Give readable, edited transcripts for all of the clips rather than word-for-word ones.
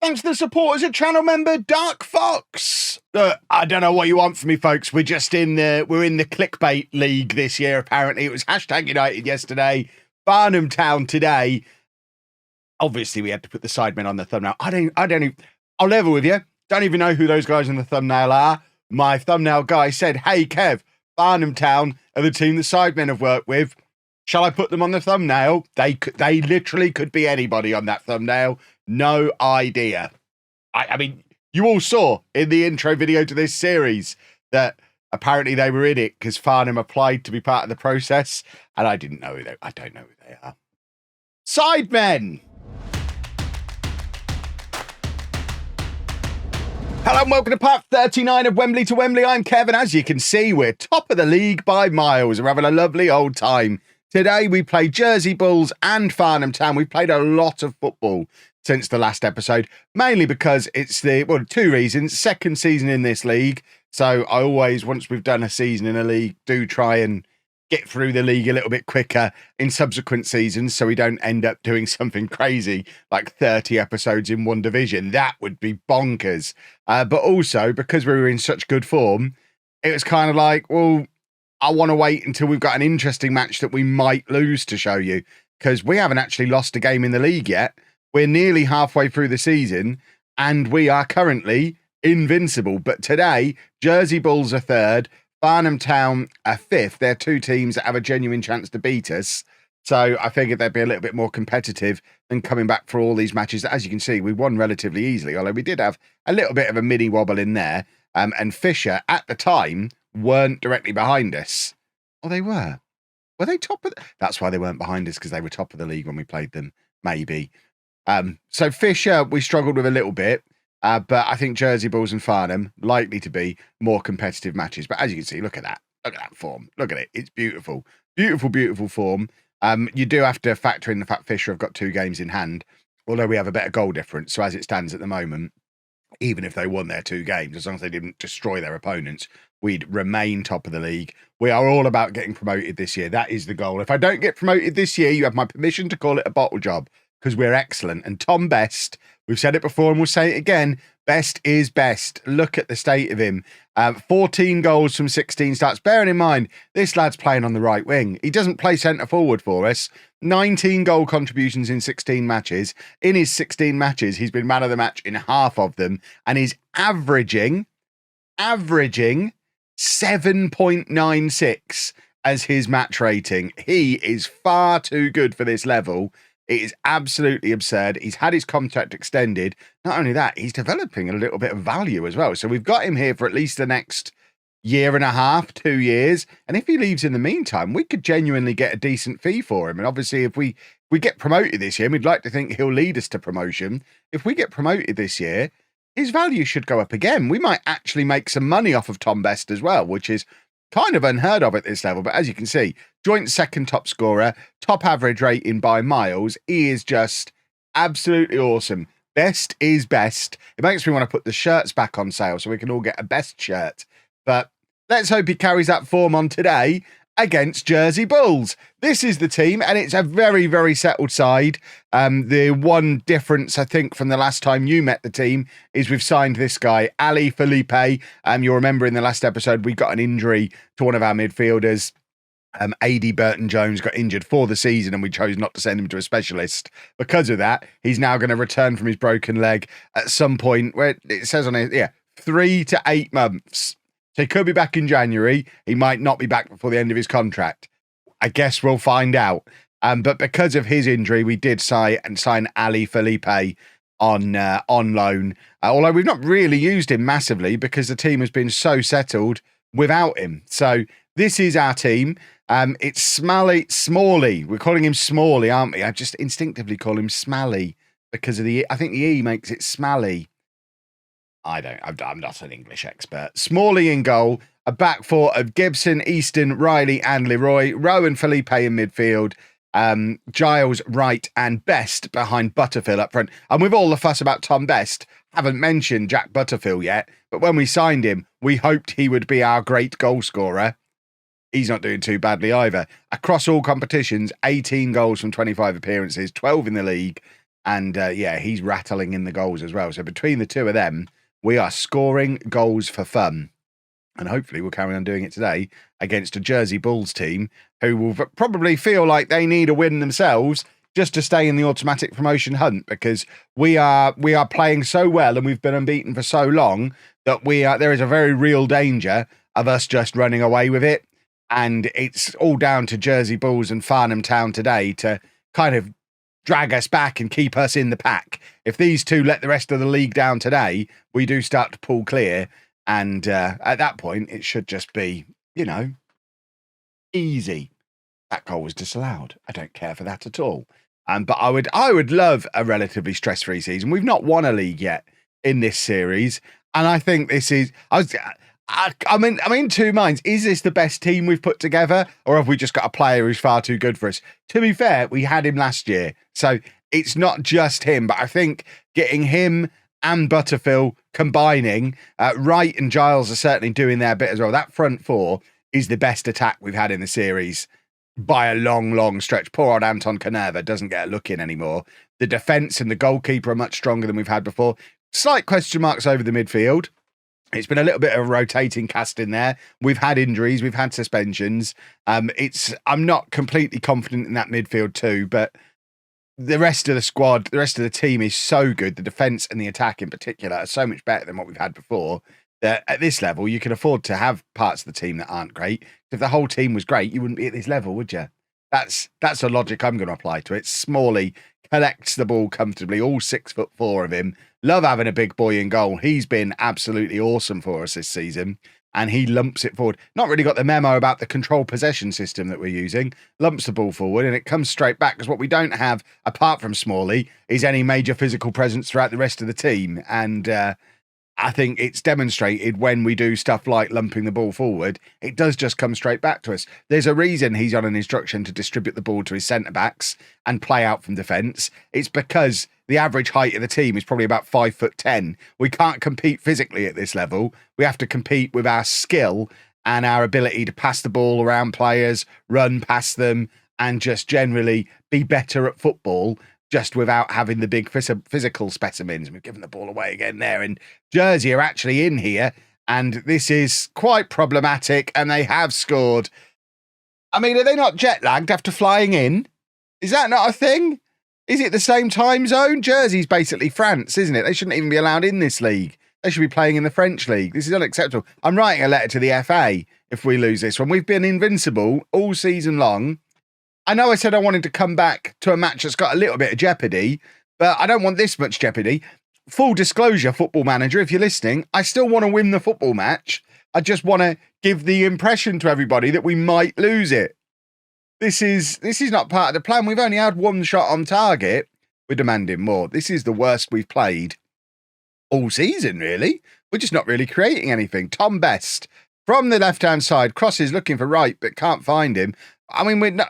Thanks to the supporters of channel member Dark Fox. I don't know what you want from me, folks. We're in the clickbait league this year. Apparently, it was hashtag United yesterday, Farnham Town today. Obviously, we had to put the sidemen on the thumbnail. I'll level with you. Don't even know who those guys in the thumbnail are. My thumbnail guy said, "Hey Kev, Farnham Town are the team the sidemen have worked with. Shall I put them on the thumbnail?" They literally could be anybody on that thumbnail. No idea. I mean, you all saw in the intro video to this series that apparently they were in it because Farnham applied to be part of the process, and I didn't know I don't know who they are. Sidemen. Hello and welcome to part 39 of Wembley to Wembley. I'm Kevin. As you can see, we're top of the league by miles. We're having a lovely old time. Today we play Jersey Bulls and Farnham Town. We've played a lot of football since the last episode, mainly because it's two reasons. Second season in this league. So I always, once we've done a season in a league, do try and get through the league a little bit quicker in subsequent seasons so we don't end up doing something crazy like 30 episodes in one division. That would be bonkers. But also because we were in such good form, it was kind of like, well, I want to wait until we've got an interesting match that we might lose to show you, because we haven't actually lost a game in the league yet. We're nearly halfway through the season and we are currently invincible. But today, Jersey Bulls are third, Farnham Town are fifth. They're two teams that have a genuine chance to beat us. So I figured they'd be a little bit more competitive than coming back for all these matches. As you can see, we won relatively easily, although we did have a little bit of a mini wobble in there. And Fisher, at the time, weren't directly behind us. Oh, they were. Were they top of That's why they weren't behind us, because they were top of the league when we played them, maybe. So Fisher, we struggled with a little bit. But I think Jersey Bulls and Farnham likely to be more competitive matches. But as you can see, look at that. Look at that form. Look at it. It's beautiful. Beautiful, beautiful form. You do have to factor in the fact Fisher have got 2 games in hand, although we have a better goal difference. So as it stands at the moment, even if they won their 2 games, as long as they didn't destroy their opponents, we'd remain top of the league. We are all about getting promoted this year. That is the goal. If I don't get promoted this year, you have my permission to call it a bottle job, because we're excellent. And Tom Best, we've said it before and we'll say it again, Best is best. Look at the state of him. 14 goals from 16 starts. Bearing in mind, this lad's playing on the right wing. He doesn't play centre forward for us. 19 goal contributions in 16 matches. In his 16 matches, he's been man of the match in half of them. And he's averaging 7.96 as his match rating. He is far too good for this level. It is absolutely absurd. He's had his contract extended. Not only that, he's developing a little bit of value as well. So we've got him here for at least the next year and a half, 2 years. And if he leaves in the meantime, we could genuinely get a decent fee for him. And obviously, if we get promoted this year, we'd like to think he'll lead us to promotion. If we get promoted this year, his value should go up again. We might actually make some money off of Tom Best as well, which is kind of unheard of at this level. But as you can see, joint second top scorer, top average rating by miles. He is just absolutely awesome. Best is best. It makes me want to put the shirts back on sale so we can all get a best shirt. But let's hope he carries that form on today against Jersey Bulls. This is the team, and it's a very, very settled side. The one difference, I think, from the last time you met the team is we've signed this guy, Ali Felipe. You'll remember in the last episode, we got an injury to one of our midfielders. AD Burton-Jones got injured for the season, and we chose not to send him to a specialist. Because of that, he's now going to return from his broken leg at some point where it says on it, 3 to 8 months. So he could be back in January. He might not be back before the end of his contract. I guess we'll find out. But because of his injury, we did sign Ali Felipe on loan. Although we've not really used him massively because the team has been so settled without him. So this is our team. It's Smalley. We're calling him Smalley, aren't we? I just instinctively call him Smally because of I think the E makes it Smally. I'm not an English expert. Smalley in goal, a back four of Gibson, Easton, Riley and Leroy, Rowan Felipe in midfield, Giles, Wright and Best behind Butterfield up front. And with all the fuss about Tom Best, haven't mentioned Jack Butterfield yet, but when we signed him, we hoped he would be our great goal scorer. He's not doing too badly either. Across all competitions, 18 goals from 25 appearances, 12 in the league, And yeah, he's rattling in the goals as well. So between the two of them, we are scoring goals for fun. And hopefully we'll carry on doing it today against a Jersey Bulls team who will probably feel like they need a win themselves just to stay in the automatic promotion hunt, because we are playing so well and we've been unbeaten for so long that there is a very real danger of us just running away with it. And it's all down to Jersey Bulls and Farnham Town today to kind of drag us back and keep us in the pack. If these two let the rest of the league down today, we do start to pull clear. And at that point, it should just be, easy. That goal was disallowed. I don't care for that at all. But I would love a relatively stress-free season. We've not won a league yet in this series, and I think this is. I'm in two minds. Is this the best team we've put together, or have we just got a player who's far too good for us? To be fair, we had him last year, so it's not just him. But I think getting him and Butterfield combining, Wright and Giles are certainly doing their bit as well. That front four is the best attack we've had in the series by a long, long stretch. Poor old Anton Canerva doesn't get a look in anymore. The defence and the goalkeeper are much stronger than we've had before. Slight question marks over the midfield. It's been a little bit of a rotating cast in there. We've had injuries, we've had suspensions. I'm not completely confident in that midfield too, but the rest of the squad, the rest of the team is so good. The defence and the attack in particular are so much better than what we've had before, that at this level, you can afford to have parts of the team that aren't great. If the whole team was great, you wouldn't be at this level, would you? That's a logic I'm going to apply to it. Smalley collects the ball comfortably, all 6'4" of him. Love having a big boy in goal. He's been absolutely awesome for us this season, and he lumps it forward. Not really got the memo about the control possession system that we're using. Lumps the ball forward, and it comes straight back, because what we don't have, apart from Smalley, is any major physical presence throughout the rest of the team. And I think it's demonstrated when we do stuff like lumping the ball forward, it does just come straight back to us. There's a reason he's on an instruction to distribute the ball to his centre-backs and play out from defence. It's because the average height of the team is probably about 5'10". We can't compete physically at this level. We have to compete with our skill and our ability to pass the ball around players, run past them, and just generally be better at football, just without having the big physical specimens. We've given the ball away again there, and Jersey are actually in here, and this is quite problematic, and they have scored. I mean, are they not jet-lagged after flying in? Is that not a thing? Is it the same time zone? Jersey's basically France, isn't it? They shouldn't even be allowed in this league. They should be playing in the French league. This is unacceptable. I'm writing a letter to the FA if we lose this one. We've been invincible all season long. I know I said I wanted to come back to a match that's got a little bit of jeopardy, but I don't want this much jeopardy. Full disclosure, Football Manager, if you're listening, I still want to win the football match. I just want to give the impression to everybody that we might lose it. This is not part of the plan. We've only had one shot on target. We're demanding more. This is the worst we've played all season, really. We're just not really creating anything. Tom Best from the left-hand side, crosses looking for Wright, but can't find him. I mean,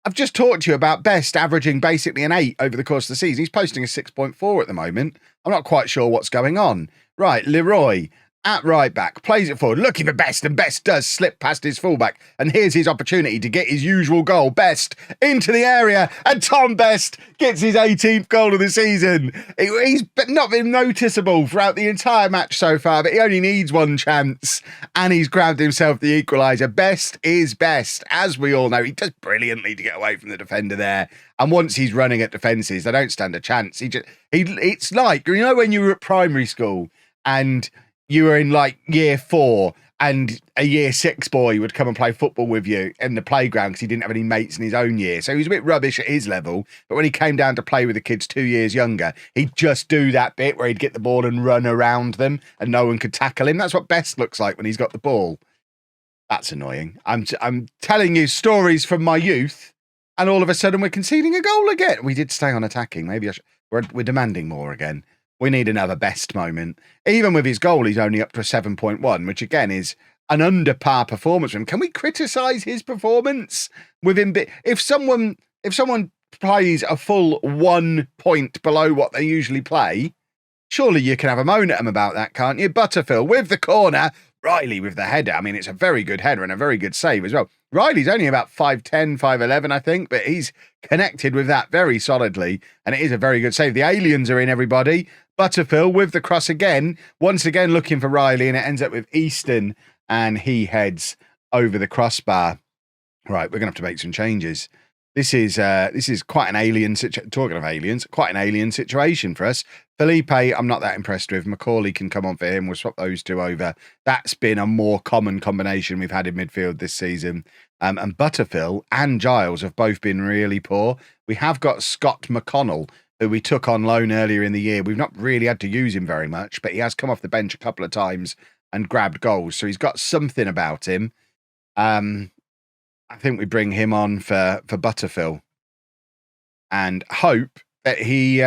I've just talked to you about Best averaging basically an 8 over the course of the season. He's posting a 6.4 at the moment. I'm not quite sure what's going on. Right, Leroy at right back, plays it forward, looking for Best, and Best does slip past his fullback. And here's his opportunity to get his usual goal. Best into the area, and Tom Best gets his 18th goal of the season. He's not been noticeable throughout the entire match so far, but he only needs one chance, and he's grabbed himself the equaliser. Best is best, as we all know. He does brilliantly to get away from the defender there. And once he's running at defences, they don't stand a chance. It's like, when you were at primary school and you were in like year 4 and a year 6 boy would come and play football with you in the playground because he didn't have any mates in his own year. So he was a bit rubbish at his level. But when he came down to play with the kids 2 years younger, he'd just do that bit where he'd get the ball and run around them and no one could tackle him. That's what Best looks like when he's got the ball. That's annoying. I'm telling you stories from my youth, and all of a sudden we're conceding a goal again. We did stay on attacking. Maybe we're demanding more again. We need another Best moment. Even with his goal, he's only up to a 7.1, which again is an under par performance from him. Can we criticise his performance with him? If someone plays a full 1 point below what they usually play, surely you can have a moan at him about that, can't you? Butterfield with the corner, Riley with the header. I mean, it's a very good header and a very good save as well. Riley's only about 5'10", 5'11", I think, but he's connected with that very solidly, and it is a very good save. The aliens are in, everybody. Butterfield with the cross again, once again looking for Riley, and it ends up with Easton, and he heads over the crossbar. Right, we're going to have to make some changes. This is quite an alien situation. Talking of aliens, quite an alien situation for us. Felipe, I'm not that impressed with. Macaulay can come on for him. We'll swap those two over. That's been a more common combination we've had in midfield this season. And Butterfield and Giles have both been really poor. We have got Scott McConnell, who we took on loan earlier in the year. We've not really had to use him very much, but he has come off the bench a couple of times and grabbed goals. So he's got something about him. I think we bring him on for Butterfield and hope that he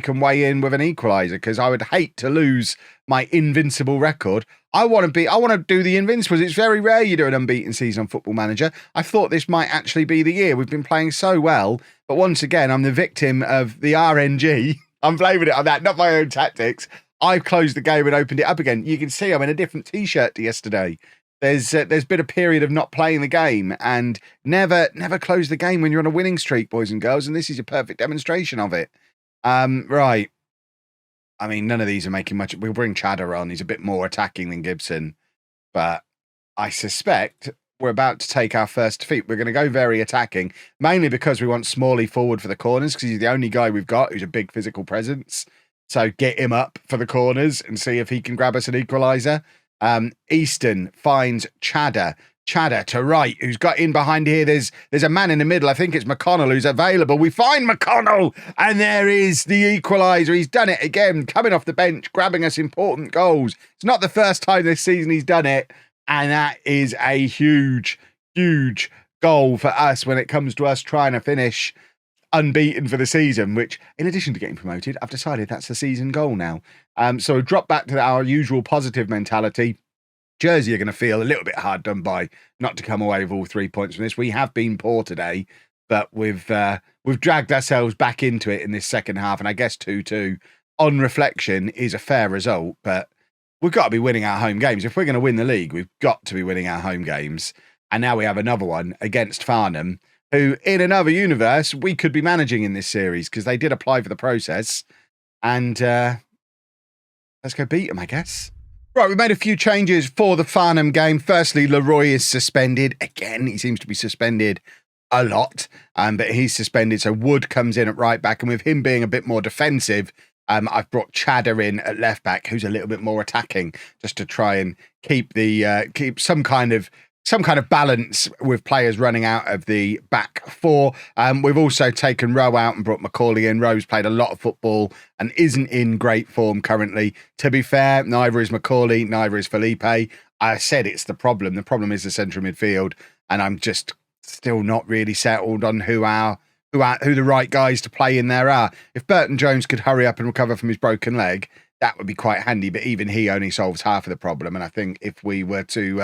can weigh in with an equaliser, because I would hate to lose my invincible record. I want to do the Invincibles. It's very rare you do an unbeaten season on Football Manager. I thought this might actually be the year. We've been playing so well, but once again, I'm the victim of the RNG. I'm blaming it on that, not my own tactics. I've closed the game and opened it up again. You can see I'm in a different T-shirt to yesterday. There's been a period of not playing the game, and never close the game when you're on a winning streak, boys and girls, and this is a perfect demonstration of it. Right. I mean, none of these are making much. We'll bring Chadder on. He's a bit more attacking than Gibson, but I suspect we're about to take our first defeat. We're going to go very attacking, mainly because we want Smalley forward for the corners, because he's the only guy we've got who's a big physical presence. So get him up for the corners and see if he can grab us an equaliser. Easton finds Chadder to right, who's got in behind here. There's a man in the middle. I think it's McConnell who's available. We find McConnell, and there is the equaliser. He's done it again, coming off the bench, grabbing us important goals. It's not the first time this season he's done it, and that is a huge, huge goal for us when it comes to us trying to finish unbeaten for the season, which, in addition to getting promoted, I've decided that's the season goal now. So drop back to our usual positive mentality. Jersey are going to feel a little bit hard done by not to come away with all 3 points from this. We have been poor today, but we've dragged ourselves back into it in this second half, and I guess 2-2 on reflection is a fair result, but we've got to be winning our home games. If we're going to win the league, we've got to be winning our home games. And now we have another one against Farnham, who, in another universe, we could be managing in this series, because they did apply for the process. And let's go beat them, I guess. Right, we made a few changes for the Farnham game. Firstly, Leroy is suspended. Again, he seems to be suspended a lot, but he's suspended. So Wood comes in at right back. And with him being a bit more defensive, I've brought Chadder in at left back, who's a little bit more attacking, just to try and keep some kind of balance with players running out of the back four. We've also taken Rowe out and brought Macaulay in. Rowe's played a lot of football and isn't in great form currently. To be fair, neither is Macaulay, neither is Felipe. I said it's the problem. The problem is the central midfield, and I'm just still not really settled on who the right guys to play in there are. If Burton Jones could hurry up and recover from his broken leg, that would be quite handy, but even he only solves half of the problem. And I think if we were to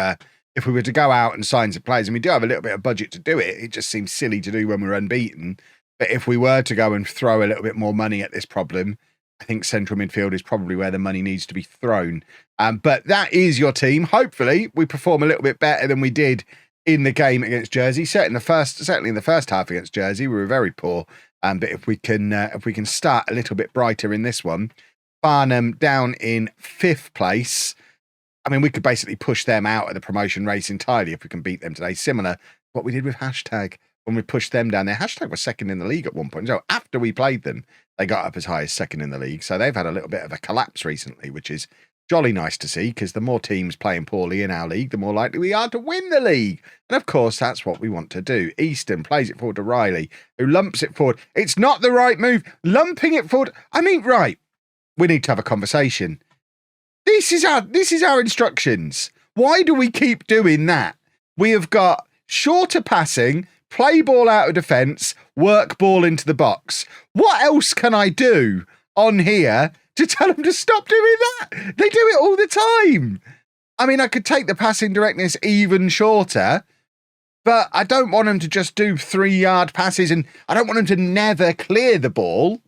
go out and sign some players, and we do have a little bit of budget to do it, it just seems silly to do when we're unbeaten. But if we were to go and throw a little bit more money at this problem, I think central midfield is probably where the money needs to be thrown. But that is your team. Hopefully, we perform a little bit better than we did in the game against Jersey. Certainly in the first half against Jersey, we were very poor. But if we can start a little bit brighter in this one, Farnham down in 5th place. I mean, we could basically push them out of the promotion race entirely if we can beat them today. Similar to what we did with Hashtag when we pushed them down there. Hashtag was second in the league at one point. So after we played them, they got up as high as second in the league. So they've had a little bit of a collapse recently, which is jolly nice to see, because the more teams playing poorly in our league, the more likely we are to win the league. And of course, that's what we want to do. Easton plays it forward to Riley, who lumps it forward. It's not the right move. Lumping it forward. I mean, right. We need to have a conversation. This is our instructions. Why do we keep doing that? We have got shorter passing, play ball out of defence, work ball into the box. What else can I do on here to tell them to stop doing that? They do it all the time. I mean, I could take the passing directness even shorter, but I don't want them to just do 3-yard passes, and I don't want them to never clear the ball.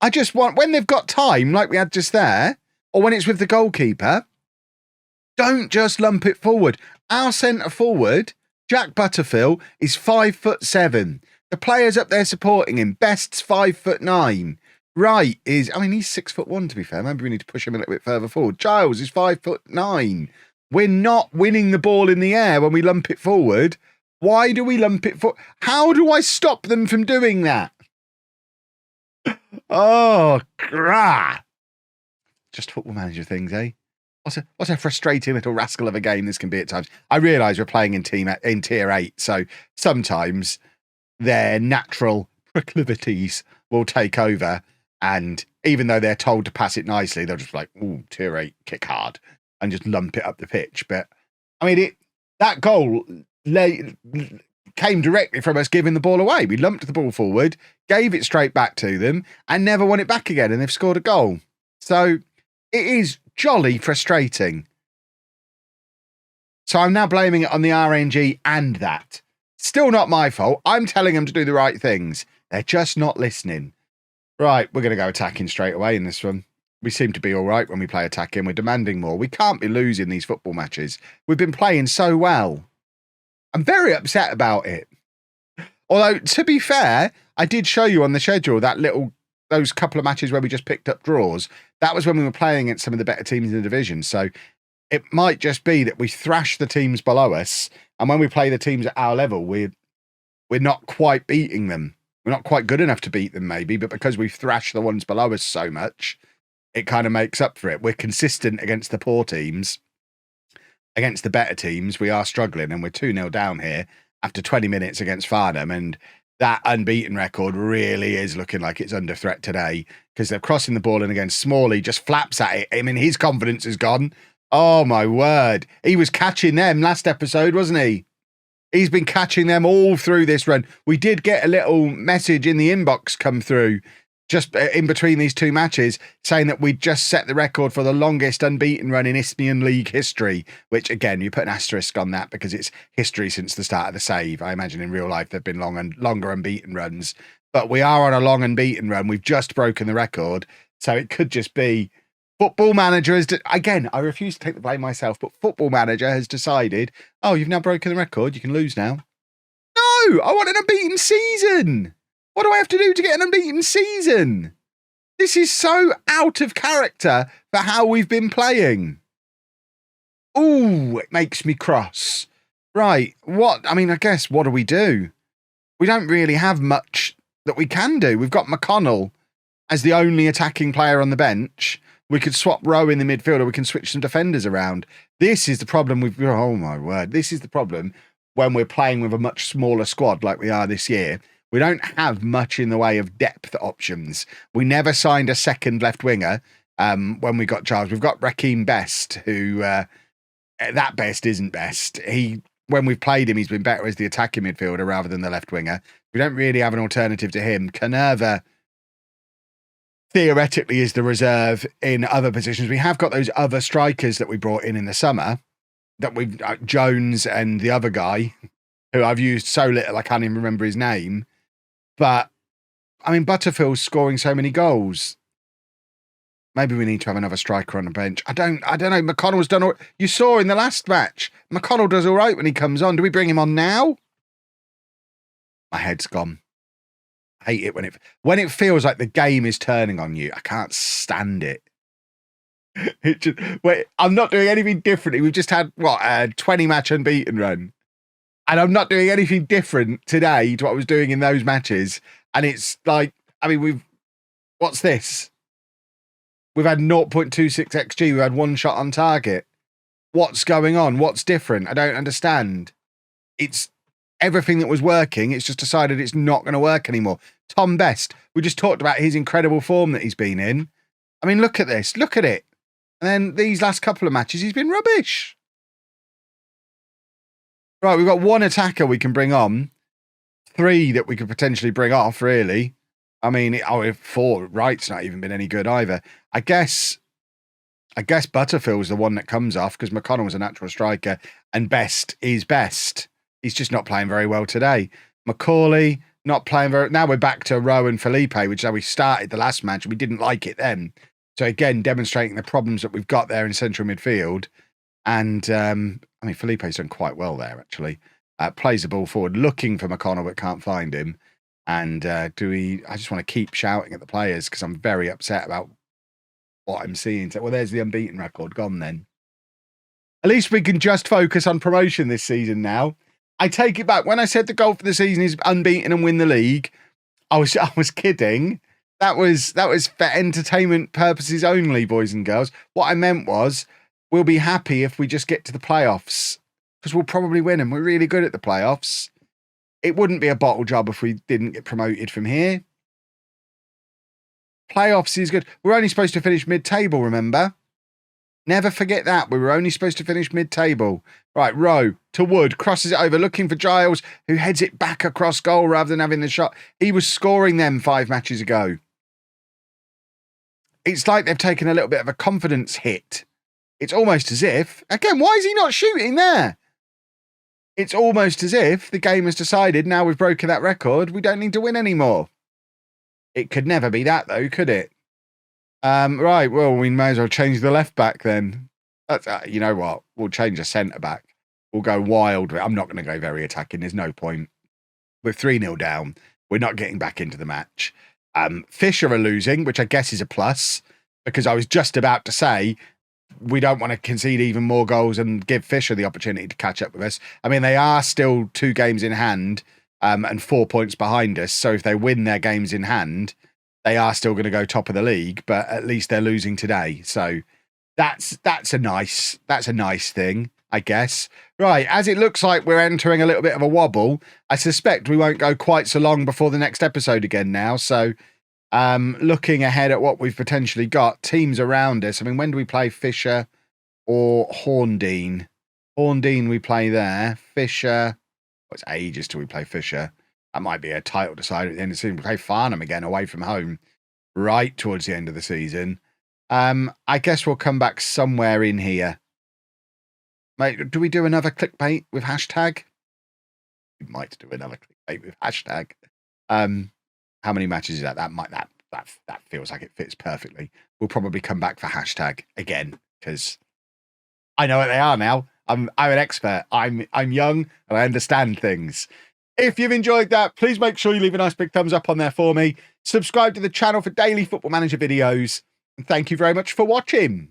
I just want, when they've got time, like we had just there, or when it's with the goalkeeper, don't just lump it forward. Our centre forward Jack Butterfield is 5'7". The players up there supporting him, Best's 5'9". Wright is, he's 6'1" to be fair. Maybe we need to push him a little bit further forward. Giles is 5'9". We're not winning the ball in the air when we lump it forward. Why do we lump it forward? How do I stop them from doing that? Oh, grah. Just Football Manager things, eh? What a frustrating little rascal of a game this can be at times. I realise we're playing in Tier 8, so sometimes their natural proclivities will take over, and even though they're told to pass it nicely, they'll just be like, ooh, Tier 8, kick hard, and just lump it up the pitch. But, that goal came directly from us giving the ball away. We lumped the ball forward, gave it straight back to them, and never won it back again, and they've scored a goal. So it is jolly frustrating. So I'm now blaming it on the RNG and that. Still not my fault. I'm telling them to do the right things. They're just not listening. Right, we're going to go attacking straight away in this one. We seem to be all right when we play attacking. We're demanding more. We can't be losing these football matches. We've been playing so well. I'm very upset about it. Although, to be fair, I did show you on the schedule those couple of matches where we just picked up draws. That was when we were playing against some of the better teams in the division. So it might just be that we thrash the teams below us, and when we play the teams at our level, we're not quite beating them. We're not quite good enough to beat them, maybe, but because we've thrashed the ones below us so much, it kind of makes up for it. We're consistent against the poor teams. Against the better teams, we are struggling, and we're 2-0 down here after 20 minutes against Farnham, and that unbeaten record really is looking like it's under threat today, because they're crossing the ball in against Smalley, just flaps at it. His confidence is gone. Oh, my word. He was catching them last episode, wasn't he? He's been catching them all through this run. We did get a little message in the inbox come through just in between these two matches saying that we'd just set the record for the longest unbeaten run in Isthmian League history, which, again, you put an asterisk on that because it's history since the start of the save. I imagine in real life there have been longer unbeaten runs. But we are on a long unbeaten run. We've just broken the record. So it could just be Football Manager has... Again, I refuse to take the blame myself, but Football Manager has decided, oh, you've now broken the record. You can lose now. No, I want an unbeaten season. What do I have to do to get an unbeaten season? This is so out of character for how we've been playing. Ooh, it makes me cross. Right, I guess, what do? We don't really have much that we can do. We've got McConnell as the only attacking player on the bench. We could swap Rowe in the midfield, or we can switch some defenders around. This is the problem oh my word, this is the problem when we're playing with a much smaller squad like we are this year. We don't have much in the way of depth options. We never signed a second left winger when we got Giles. We've got Raheem Best, who that Best isn't Best. When we've played him, he's been better as the attacking midfielder rather than the left winger. We don't really have an alternative to him. Canerva theoretically is the reserve in other positions. We have got those other strikers that we brought in the summer, that we've Jones and the other guy, who I've used so little I can't even remember his name. But, Butterfield's scoring so many goals. Maybe we need to have another striker on the bench. I don't know. McConnell's done all... You saw in the last match, McConnell does all right when he comes on. Do we bring him on now? My head's gone. I hate it when it feels like the game is turning on you. I can't stand it. I'm not doing anything differently. We've just had, a 20-match unbeaten run. And I'm not doing anything different today to what I was doing in those matches. And it's like, what's this? We've had 0.26 XG. We've had one shot on target. What's going on? What's different? I don't understand. It's everything that was working. It's just decided it's not going to work anymore. Tom Best, we just talked about his incredible form that he's been in. Look at this. Look at it. And then these last couple of matches, he's been rubbish. Right, we've got one attacker we can bring on. 3 that we could potentially bring off, really. 4, Wright's not even been any good either. I guess Butterfield's the one that comes off because McConnell was a natural striker and Best is Best. He's just not playing very well today. Macaulay, not playing very... Now we're back to Rowe and Felipe, which is how we started the last match. We didn't like it then. So again, demonstrating the problems that we've got there in central midfield. And, Felipe's done quite well there, actually. Plays the ball forward, looking for McConnell, but can't find him. And I just want to keep shouting at the players because I'm very upset about what I'm seeing. So, well, there's the unbeaten record gone then. At least we can just focus on promotion this season now. I take it back. When I said the goal for the season is unbeaten and win the league, I was kidding. That was for entertainment purposes only, boys and girls. What I meant was we'll be happy if we just get to the playoffs because we'll probably win them. We're really good at the playoffs. It wouldn't be a bottle job if we didn't get promoted from here. Playoffs is good. We're only supposed to finish mid-table, remember? Never forget that. We were only supposed to finish mid-table. Right, Rowe to Wood, crosses it over, looking for Giles, who heads it back across goal rather than having the shot. He was scoring them 5 matches ago. It's like they've taken a little bit of a confidence hit. It's almost as if... Again, why is he not shooting there? It's almost as if the game has decided, now we've broken that record, we don't need to win anymore. It could never be that, though, could it? Right, well, we may as well change the left back then. That's, you know what? We'll change the centre back. We'll go wild. I'm not going to go very attacking. There's no point. We're 3-0 down. We're not getting back into the match. Fisher are losing, which I guess is a plus, because I was just about to say we don't want to concede even more goals and give Fisher the opportunity to catch up with us. I mean, they are still 2 games in hand and 4 points behind us. So if they win their games in hand, they are still going to go top of the league, but at least they're losing today. So that's a nice thing, I guess. Right, as it looks like we're entering a little bit of a wobble, I suspect we won't go quite so long before the next episode again now. So looking ahead at what we've potentially got, teams around us. I mean, when do we play Fisher or Horndean? Horndean we play there. Fisher, it's ages till we play Fisher. That might be a title decider at the end of the season. We play Farnham again away from home right towards the end of the season. I guess we'll come back somewhere in here. Mate, do we do another clickbait with hashtag? We might do another clickbait with hashtag. How many matches is that? That feels like it fits perfectly. We'll probably come back for hashtag again because I know what they are now. I'm an expert. I'm young and I understand things. If you've enjoyed that, please make sure you leave a nice big thumbs up on there for me. Subscribe to the channel for daily Football Manager videos. And thank you very much for watching.